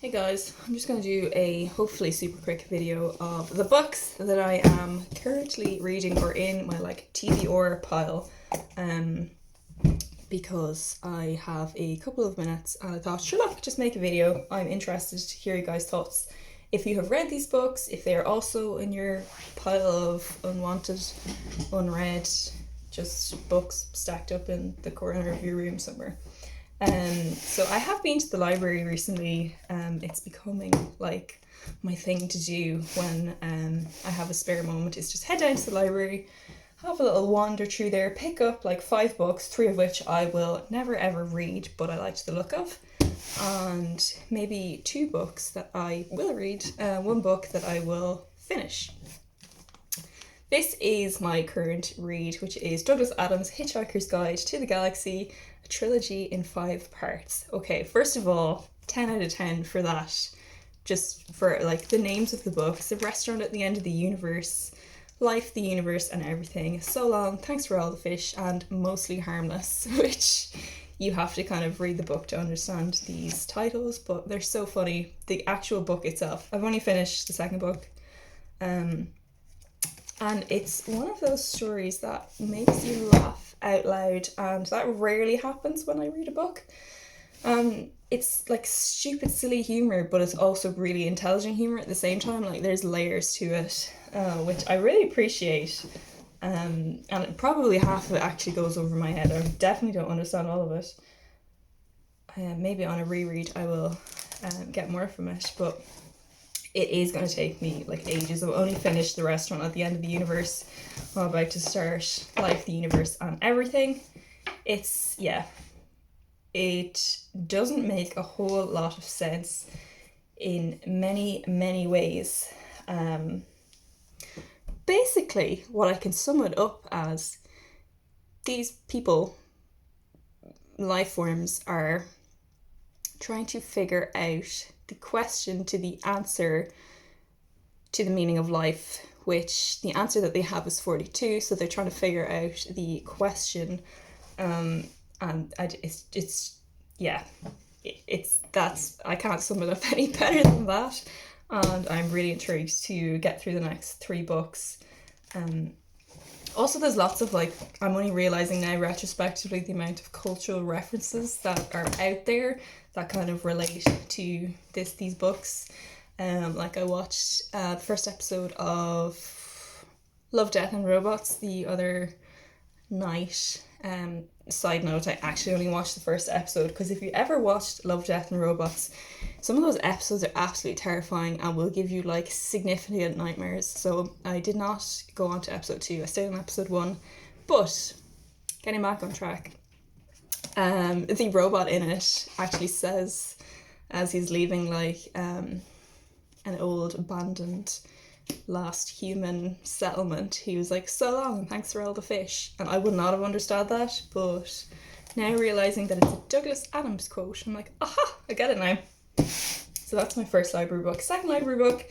Hey guys, I'm just going to do a hopefully super quick video of the books that I am currently reading or in my TBR pile because I have a couple of minutes and I thought, sure look, just make a video. I'm interested to hear you guys' thoughts. If you have read these books, if they are also in your pile of unwanted, unread, just books stacked up in the corner of your room somewhere. So I have been to the library recently. It's becoming like my thing to do when I have a spare moment is just head down to the library, have a little wander through there, pick up like 5 books, 3 of which I will never ever read, but I liked the look of, and maybe 2 books that I will read, 1 book that I will finish. This is my current read, which is Douglas Adams' Hitchhiker's Guide to the Galaxy, a trilogy in 5 parts. Okay, first of all, 10 out of 10 for that. Just for like the names of the books, The Restaurant at the End of the Universe, Life, the Universe and Everything, So Long, Thanks for All the Fish, and Mostly Harmless, which you have to kind of read the book to understand these titles, but they're so funny. The actual book itself, I've only finished the second book, and it's one of those stories that makes you laugh out loud, and that rarely happens when I read a book. It's like stupid, silly humor, but it's also really intelligent humor at the same time. Like there's layers to it, which I really appreciate. And probably half of it actually goes over my head. I definitely don't understand all of it. Maybe on a reread I will get more from it, but it is going to take me like ages. I've only finished The Restaurant at the End of the Universe. I'm about to start Life, the Universe and Everything. It doesn't make a whole lot of sense in many ways. Basically, what I can sum it up as, these people, life forms, are trying to figure out the question to the answer to the meaning of life, which the answer that they have is 42, so they're trying to figure out the question, and I can't sum it up any better than that, and I'm really intrigued to get through the next 3 books. Also, there's lots of I'm only realizing now retrospectively the amount of cultural references that are out there that kind of relate to these books. I watched the first episode of Love, Death and Robots the other night. Side note, I actually only watched the first episode because if you ever watched Love, Death and Robots, some of those episodes are absolutely terrifying and will give you significant nightmares. So I did not go on to episode 2. I stayed on episode 1. But getting back on track, the robot in it actually says, as he's leaving an old abandoned last human settlement, he was like, so long and thanks for all the fish. And I would not have understood that, but now realizing that it's a Douglas Adams quote, I'm like, aha, I get it now. So that's my first library book. Second library book,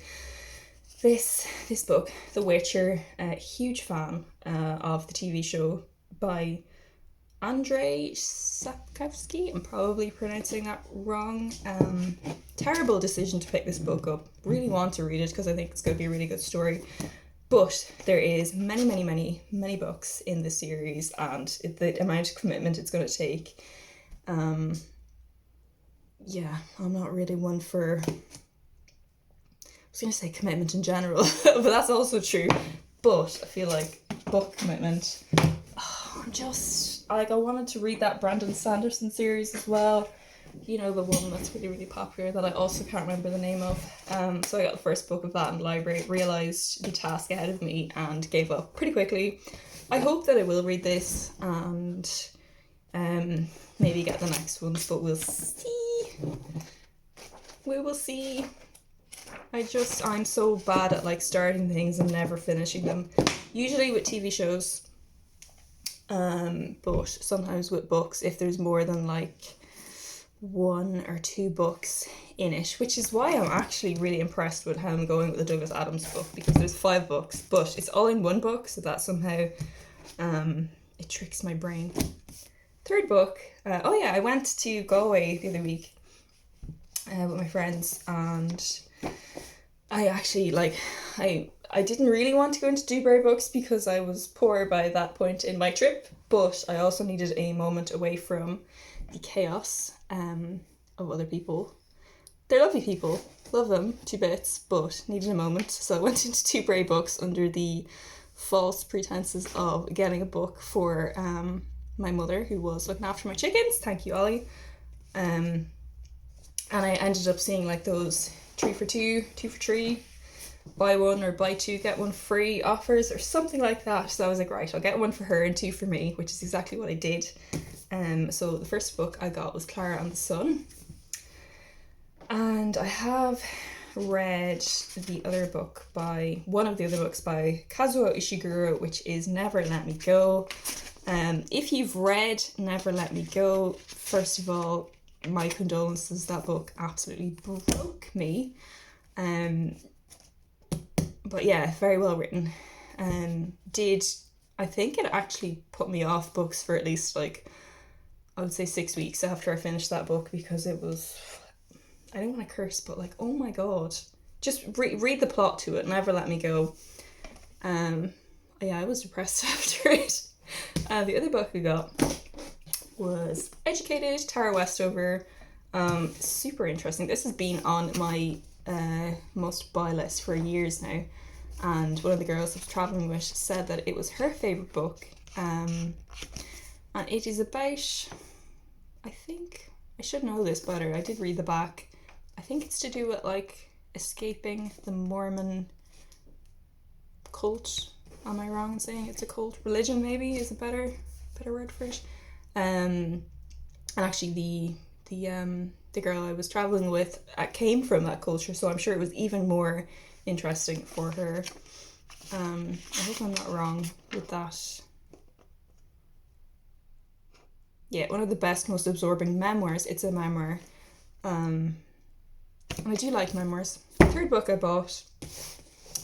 this book, The Witcher. Huge fan of the TV show by Andrzej Sapkowski. I'm probably pronouncing that wrong. Terrible decision to pick this book up. Really want to read it because I think it's going to be a really good story. But there is many books in the series, and the amount of commitment it's going to take. I'm not really one for, I was going to say commitment in general, but that's also true. But I feel like book commitment, I wanted to read that Brandon Sanderson series as well. You know, the one that's really popular that I also can't remember the name of. So I got the first book of that in the library, realised the task ahead of me and gave up pretty quickly. I hope that I will read this and maybe get the next ones, but we'll see. We will see. I'm so bad at starting things and never finishing them. Usually with TV shows, but sometimes with books, if there's more than 1 or 2 books in it, which is why I'm actually really impressed with how I'm going with the Douglas Adams book, because there's 5 books, but it's all in 1 book, so that somehow it tricks my brain. Third book, I went to Galway the other week with my friends, and I actually I didn't really want to go into Dewberry Books because I was poor by that point in my trip, but I also needed a moment away from the chaos of other people. They're lovely people, love them to bits, but needed a moment. So I went into Dewberry Books under the false pretenses of getting a book for my mother, who was looking after my chickens. Thank you, Ollie. And I ended up seeing like those 3 for 2, 2 for 3, buy one or buy two get one free offers or something like that. So I was like, right, I'll get one for her and 2 for me, which is exactly what I did. So the first book I got was Clara and the Sun, and I have read one of the other books by Kazuo Ishiguro, which is Never Let Me Go. If you've read Never Let Me Go, first of all, my condolences. That book absolutely broke me. But yeah, very well written. I think it actually put me off books for at least like, I would say 6 weeks after I finished that book, because it was, I don't want to curse, but like, oh my god, just read the plot to it. Never Let Me Go. Yeah, I was depressed after it. The other book we got was Educated, Tara Westover. Super interesting. This has been on my must buy list for years now, and one of the girls I was travelling with said that it was her favourite book. And it is about, I think I should know this better, I did read the back. I think it's to do with like escaping the Mormon cult. Am I wrong in saying it's a cult? Religion maybe is a better word for it. And actually the girl I was traveling with came from that culture, so I'm sure it was even more interesting for her. I hope I'm not wrong with that. Yeah, one of the best, most absorbing memoirs. It's a memoir. And I do like memoirs. The third book I bought,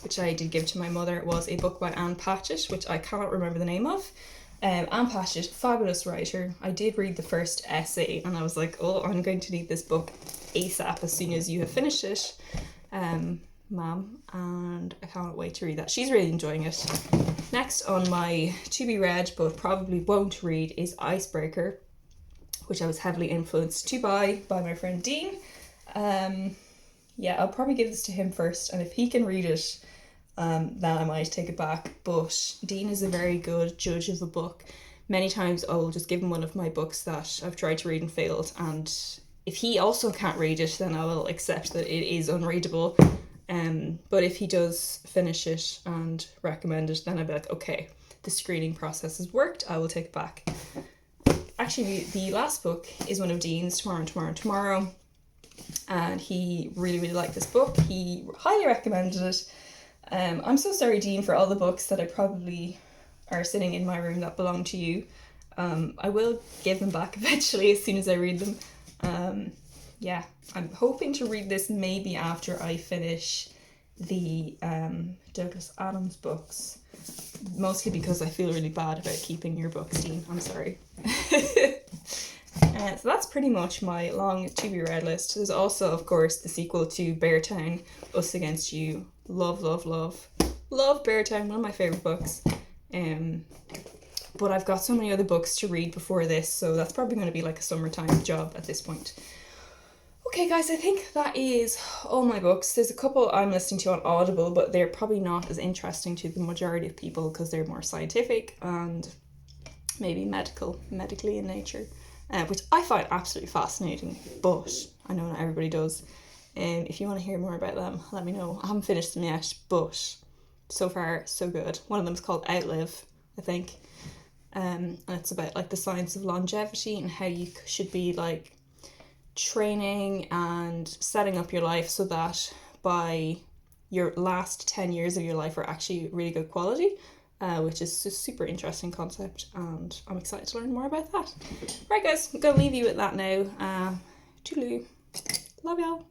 which I did give to my mother, was a book by Ann Patchett, which I cannot remember the name of. Ann Patchett, fabulous writer. I did read the first essay and I was like, oh, I'm going to need this book ASAP as soon as you have finished it, ma'am, and I cannot wait to read that. She's really enjoying it. Next on my to be read but probably won't read is Icebreaker, which I was heavily influenced to buy by my friend Dean. Yeah, I'll probably give this to him first, and if he can read it, then I might take it back. But Dean is a very good judge of a book. Many times I will just give him one of my books that I've tried to read and failed, and if he also can't read it, then I will accept that it is unreadable. But if he does finish it and recommend it, then I'll be like, okay, the screening process has worked, I will take it back. Actually, the last book is one of Dean's, Tomorrow. And he really, really liked this book. He highly recommended it. I'm so sorry, Dean, for all the books that I probably are sitting in my room that belong to you. I will give them back eventually as soon as I read them. Yeah, I'm hoping to read this maybe after I finish the Douglas Adams books. Mostly because I feel really bad about keeping your books, Dean. I'm sorry. So that's pretty much my long to be read list. There's also, of course, the sequel to Beartown, Us Against You. Love, love, love. Love Beartown, one of my favourite books. But I've got so many other books to read before this, so that's probably going to be like a summertime job at this point. Okay, guys, I think that is all my books. There's a couple I'm listening to on Audible, but they're probably not as interesting to the majority of people because they're more scientific and maybe medically in nature. Which I find absolutely fascinating, but I know not everybody does. If you want to hear more about them, let me know. I haven't finished them yet, but so far, so good. One of them is called Outlive, I think. And it's about like the science of longevity and how you should be like training and setting up your life so that by your last 10 years of your life are actually really good quality. Which is a super interesting concept, and I'm excited to learn more about that. Right, guys, I'm going to leave you with that now. Toodaloo. Love y'all.